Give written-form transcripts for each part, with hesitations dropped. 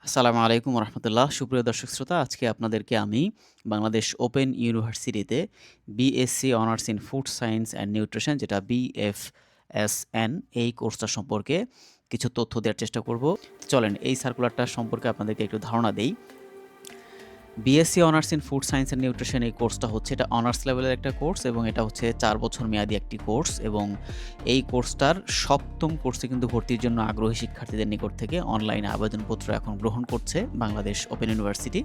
আসসালামু আলাইকুম রহমতুল্লাহ। সুপ্রিয় দর্শক শ্রোতা, আজকে আপনাদেরকে আমি বাংলাদেশ ওপেন ইউনিভার্সিটিতে BSc honours in food science and nutrition, যেটা বিএফএসএন, এই কোর্সটা সম্পর্কে কিছু তথ্য দেওয়ার চেষ্টা করব। চলেন এই সার্কুলারটা সম্পর্কে আপনাদেরকে একটু ধারণা দেই। BSc honours in food science and nutrition এই কোর্সটা হচ্ছে, এটা অনার্স লেভেলের একটা কোর্স এবং এটা হচ্ছে 4 বছর মেয়াদী একটি কোর্স, এবং এই কোর্সটার 7ম কোর্সে কিন্তু ভর্তির জন্য আগ্রহী শিক্ষার্থীদের নিকট থেকে অনলাইনে আবেদনপত্র এখন গ্রহণ করছে বাংলাদেশ ওপেন ইউনিভার্সিটি।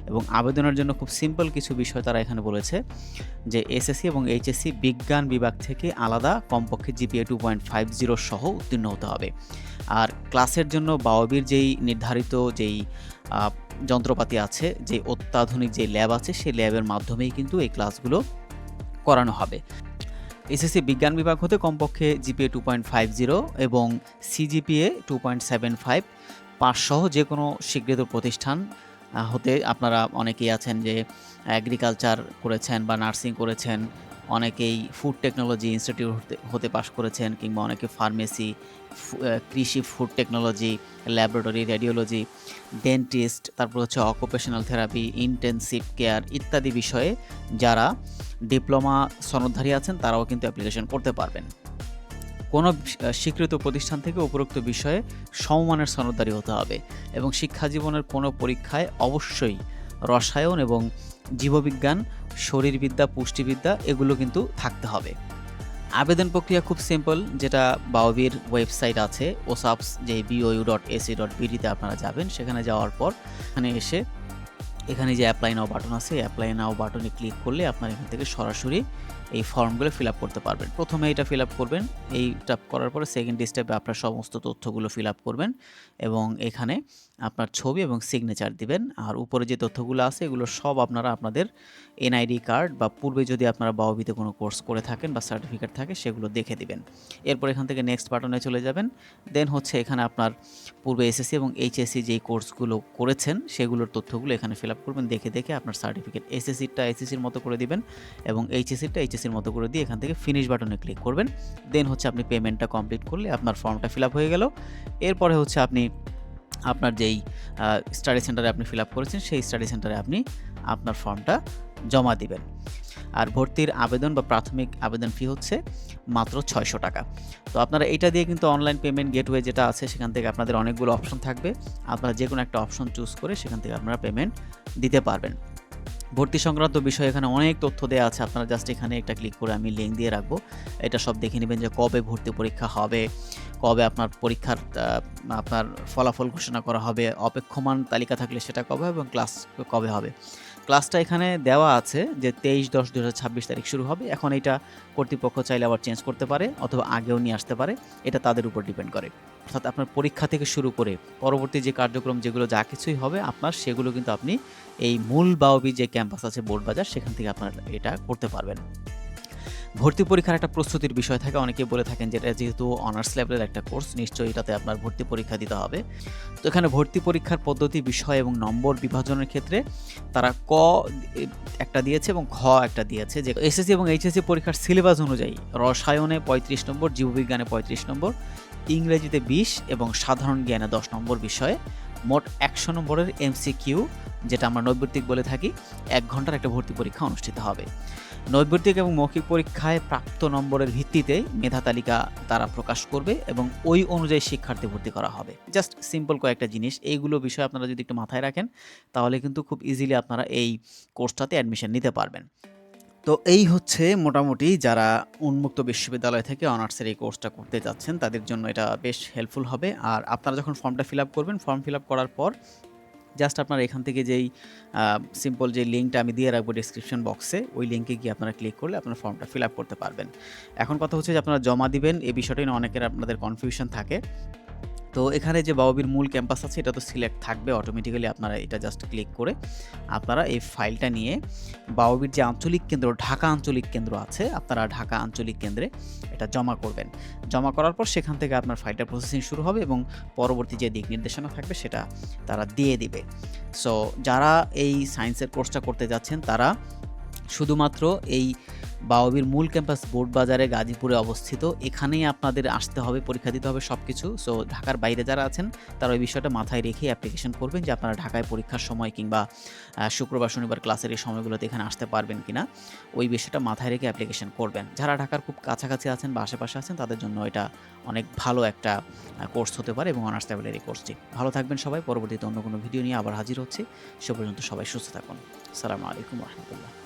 এবং আবেদনের জন্য খুব সিম্পল কিছু বিষয় তারা এখানে বলেছে যে এসএসসি এবং এইচএসসি বিজ্ঞান বিভাগ থেকে আলাদা কমপক্ষে জিপিএ 2.50 সহ উত্তীর্ণ হতে হবে। আর ক্লাসের জন্য বাওবির যেই নির্ধারিত যেই যন্ত্রপাতি আছে, যে অত্যাধুনিক যে ল্যাব আছে, সেই ল্যাবের মাধ্যমেই কিন্তু এই ক্লাসগুলো করানো হবে। এসএসসি বিজ্ঞান বিভাগ হতে কমপক্ষে জিপিএ 2.50 এবং সিজিপিএ 2.75 পাস সহ যে কোনো স্বীকৃত প্রতিষ্ঠান হতে আপনারা অনেকেই আছেন যে এগ্রিকালচার করেছেন বা নার্সিং করেছেন, অনেকেই ফুড টেকনোলজি ইনস্টিটিউট হতে পাশ করেছেন, কিংবা অনেকে ফার্মেসি, কৃষি, food technology, laboratory, radiology, dentist, তারপর হচ্ছে অকুপেশনাল থেরাপি, ইন্টেন্সিভ কেয়ার ইত্যাদি বিষয়ে যারা ডিপ্লোমা সনদধারী আছেন তারাও কিন্তু অ্যাপ্লিকেশন করতে পারবেন। কোনো স্বীকৃত প্রতিষ্ঠান থেকে উপরোক্ত বিষয়ে সমমানের সনদধারী হতে হবে এবং শিক্ষা জীবনের কোনো পরীক্ষায় অবশ্যই রসায়ন এবং জীববিজ্ঞান, শরীরবিদ্যা, পুষ্টিবিদ্যা এগুলো কিন্তু থাকতে হবে। আবেদন প্রক্রিয়া খুব সিম্পল, যেটা বাওবির ওয়েবসাইট আছে, ওসাপস যে bou.ac.bd তে আপনারা যাবেন। সেখানে যাওয়ার পর এখানে যে অ্যাপ্লাই নাও বাটন আছে, অ্যাপ্লাই নাও বাটনে ক্লিক করলে আপনার এখান থেকে সরাসরি এই ফর্মগুলো ফিল আপ করতে পারবেন। প্রথমে এটা ফিল আপ করবেন, এইটা করার পরে সেকেন্ড স্টেপে আপনার সমস্ত তথ্যগুলো ফিল আপ করবেন এবং এখানে আপনার ছবি এবং সিগনেচার দিবেন। আর উপরে যে তথ্যগুলো আছে এগুলো সব আপনারা আপনাদের এনআইডি কার্ড বা পূর্বে যদি আপনারা বাওবিতে কোনো কোর্স করে থাকেন বা সার্টিফিকেট থাকে সেগুলো দেখে দিবেন। এরপর এখান থেকে নেক্সট বাটনে চলে যাবেন। দেন হচ্ছে এখানে আপনার পূর্বে এসএসসি এবং এইচএসসি যেই কোর্সগুলো করেছেন সেগুলোর তথ্যগুলো এখানে ফিল আপ করবেন। দেখে আপনার সার্টিফিকেট এসএসসিটা এসএসসির মতো করে দিবেন এবং এইচএসসিটা এইচএসসির মতো করে দিয়ে এখান থেকে ফিনিশ বাটনে ক্লিক করবেন। দেন হচ্ছে আপনি পেমেন্টটা কমপ্লিট করলে আপনার ফর্মটা ফিল আপ হয়ে গেল। এরপরে হচ্ছে আপনি আপনার যেই স্টাডি সেন্টারে আপনি ফিল আপ করেছেন সেই স্টাডি সেন্টারে আপনি আপনার ফর্মটা জমা দিবেন। আর ভর্তির আবেদন বা প্রাথমিক আবেদন ফি হচ্ছে মাত্র 600 টাকা। তো আপনারা এটা দিয়ে কিন্তু অনলাইন পেমেন্ট গেটওয়ে যেটা আছে সেখান থেকে আপনাদের অনেকগুলো অপশন থাকবে, আপনারা যে কোনো একটা অপশন চুজ করে সেখান থেকে আপনারা পেমেন্ট দিতে পারবেন। ভর্তি সংক্রান্ত বিষয়ে এখানে অনেক তথ্য দেওয়া আছে, আপনারা জাস্ট এখানে একটা ক্লিক করে আমি লিঙ্ক দিয়ে রাখবো, এটা সব দেখে নেবেন যে কবে ভর্তি পরীক্ষা হবে, কবে আপনার পরীক্ষার আপনার ফলাফল ঘোষণা করা হবে, অপেক্ষমান তালিকা থাকলে সেটা কবে হবে এবং ক্লাস কবে হবে। ক্লাসটা এখানে দেওয়া আছে যে 23/10/2026 তারিখ শুরু হবে। এখন এটা কর্তৃপক্ষ চাইলে আবার চেঞ্জ করতে পারে অথবা আগেও নিয়ে আসতে পারে, এটা তাদের উপর ডিপেন্ড করে। অর্থাৎ আপনার পরীক্ষা থেকে শুরু করে পরবর্তী যে কার্যক্রম যেগুলো যা কিছুই হবে আপনার, সেগুলো কিন্তু আপনি এই মূল বাওবি যে ক্যাম্পাস আছে বোর্ডবাজার সেখান থেকে আপনারা এটা করতে পারবেন। ভর্তি পরীক্ষার একটা প্রস্তুতির বিষয় থাকে, অনেকে বলে থাকেন যে এটা যেহেতু অনার্স লেভেলের একটা কোর্স নিশ্চয়ই এটাতে আপনার ভর্তি পরীক্ষা দিতে হবে। তো এখানে ভর্তি পরীক্ষার পদ্ধতি, বিষয় এবং নম্বর বিভাজনের ক্ষেত্রে তারা ক একটা দিয়েছে এবং খ একটা দিয়েছে, যে এসএসসি এবং এইচএসসি পরীক্ষার সিলেবাস অনুযায়ী রসায়নে 35 নম্বর, জীববিজ্ঞানে 35 নম্বর, ইংরেজিতে 20 এবং সাধারণ জ্ঞানে 10 নম্বর বিষয়ে মোট 100 নম্বরের এমসিকিউ, যেটা আমরা নৈর্ব্যক্তিক বলে থাকি, 1 ঘন্টার একটা ভর্তি পরীক্ষা অনুষ্ঠিত হবে। নৈর্ব্যক্তিক এবং মৌখিক পরীক্ষায় প্রাপ্ত নম্বরের ভিত্তিতে মেধা তালিকা তারা প্রকাশ করবে এবং ওই অনুযায়ী শিক্ষার্থী ভর্তি করা হবে। জাস্ট সিম্পল কয়েকটা জিনিস, এইগুলো বিষয় আপনারা যদি একটু মাথায় রাখেন তাহলে কিন্তু খুব ইজিলি আপনারা এই কোর্সটাতে অ্যাডমিশন নিতে পারবেন। তো এই হচ্ছে মোটামুটি যারা উন্মুক্ত বিশ্ববিদ্যালয় থেকে অনার্সের এই কোর্সটা করতে যাচ্ছেন তাদের জন্য এটা বেশ হেল্পফুল হবে। আর আপনারা যখন ফর্মটা ফিল আপ করবেন, ফর্ম ফিল আপ করার পর জাস্ট আপনারা এখান থেকে যেই সিম্পল যে লিঙ্কটা আমি দিয়ে রাখবো ডেসক্রিপশন বক্সে, ওই লিঙ্কে গিয়ে আপনারা ক্লিক করলে আপনার ফর্মটা ফিল আপ করতে পারবেন। এখন কথা হচ্ছে যে আপনারা জমা দিবেন, এই বিষয়টা নিয়ে অনেকের আপনাদের কনফিউশন থাকে। তো এখানে যে বাওবির মূল ক্যাম্পাস আছে এটা তো সিলেক্ট থাকবে অটোমেটিক্যালি, আপনারা এটা জাস্ট ক্লিক করে আপনারা এই ফাইলটা নিয়ে বাওবির যে আঞ্চলিক কেন্দ্র, ঢাকা আঞ্চলিক কেন্দ্র আছে, আপনারা ঢাকা আঞ্চলিক কেন্দ্রে এটা জমা করবেন। জমা করার পর সেখান থেকে আপনার ফাইলটা প্রসেসিং শুরু হবে এবং পরবর্তী যে দিক নির্দেশনা থাকবে সেটা তারা দিয়ে দিবে। সো যারা এই সায়েন্সের কোর্সটা করতে যাচ্ছেন তারা শুধুমাত্র এই বাওবির মূল ক্যাম্পাস বোর্ড বাজারে গাজীপুরে অবস্থিত। এখানেই আপনাদের আসতে হবে, পরীক্ষা দিতে হবে সবকিছু। সো ঢাকার বাইরে যারা আছেন তারা ওই বিষয়টা মাথায় রেখেই অ্যাপ্লিকেশন করবেন যে আপনারা ঢাকায় পরীক্ষার সময় কিংবা শুক্রবার শনিবার ক্লাসের এই সময়গুলোতে এখানে আসতে পারবেন কিনা, ওই বিষয়টা মাথায় রেখে অ্যাপ্লিকেশন করবেন। যারা ঢাকার খুব কাছাকাছি আছেন বা আশেপাশে আছেন তাদের জন্য এটা অনেক ভালো একটা কোর্স হতে পারে এবং অনার্স লেভেলের এই কোর্সটি। ভালো থাকবেন সবাই। পরবর্তীতে অন্য কোনো ভিডিও নিয়ে আবার হাজির হচ্ছি। সে পর্যন্ত সবাই সুস্থ থাকুন। আসসালামু আলাইকুম ওয়া রাহমাতুল্লাহ।